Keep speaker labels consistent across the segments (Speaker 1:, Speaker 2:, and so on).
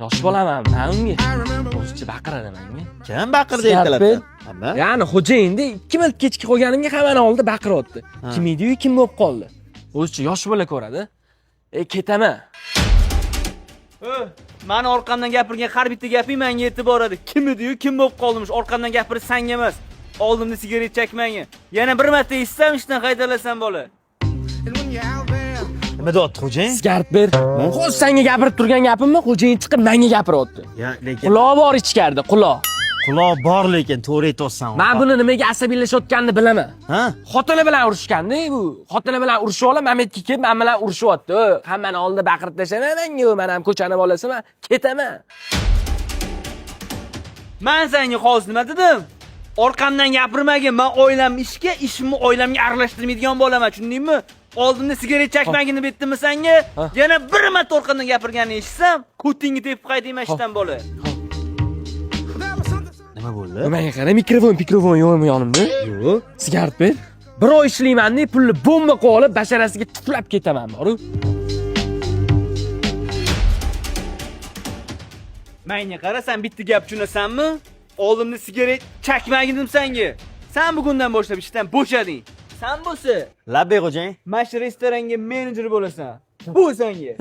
Speaker 1: Yosh bolaman, men unga. O'zicha baqiradi menga.
Speaker 2: Kim baqirdi ertalabdan? Hamma?
Speaker 1: Ya'ni xo'jayinda 2 minut kechki qolganimga hammani oldida baqiryapti. Kim edi-yu, kim bo'lib qoldi. O'zicha yosh bola ko'radi. Ketaman.
Speaker 3: Mani orqamdan gapirgan har bitta gaping menga yetib boradi. Kim edi-yu, kim bo'lib qoldimish? Orqamdan gapirish senga emas. Oldimda sigaret chekmang. Yana bir marta eshitsam ishdan qaytalasan bola.
Speaker 2: Nima deyapti xo'jayin?
Speaker 1: Sigaret ber. Xo'sh, senga gapirib turgan gapimmi? Xo'jayin chiqib menga gapiryapti.
Speaker 2: Ya, lekin
Speaker 1: Quloq bor ichkarida, quloq.
Speaker 2: quloq bor lekin to'g'ri aytaysan.
Speaker 1: Men buni nimaga asabiylashayotganini bilaman.
Speaker 2: Ha?
Speaker 1: Xotini bilan urushganda bu. Xotini bilan urushib olib, Mametga kelib, men bilan urushyapti. Hammani oldida baqirib tashlama menga, men ham ko'chani bolasiman, ketaman.
Speaker 3: Men senga hozir nima dedim? Orqamdan gapirmagin. Men oilam ishga, ishimni oilamga aralashtirmaydigan bo'laman, tushundingmi? Oldimda sigaret chekmagin deb aytdimmi senga? Yana bir marta orqamdan gapirganini eshitsam, ko'tingni tepib qaytayman ishdan bola.
Speaker 2: Nima bo'ldi?
Speaker 1: Menga qara, mikrofon yo'qmi yonimda?
Speaker 2: Yo'q.
Speaker 1: Sigaret ber. Bir oy ishlayman-da, pulni bomba qilib olib, basharasiga tuflab ketaman, boru.
Speaker 3: Menga qara, sen bitta gap tushunasanmi? Oldimda sigaret chekmagin dedim senga. Sen bugundan boshlab ishdan bo'shading. Sen bo'lsa,
Speaker 2: Labbe xo'jayin.
Speaker 3: mana shu restoranga menejer bo'lasan. Bu senga.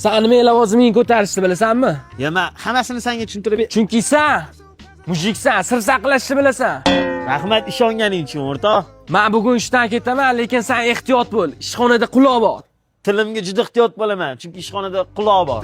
Speaker 1: Sen nima lavozimingni ko'tarishni bilasanmi?
Speaker 2: Ya, men hammasini senga tushuntirib
Speaker 1: Chunki sen mujiksan, sir saqlashni bilasan.
Speaker 2: rahmat ishonganing uchun o'rtoq.
Speaker 1: Men bugun ishdan ketaman, lekin sen ehtiyot bo'l. Ishxonada quloq bor.
Speaker 2: Tilimga juda ehtiyot bo'laman, chunki ishxonada quloq bor.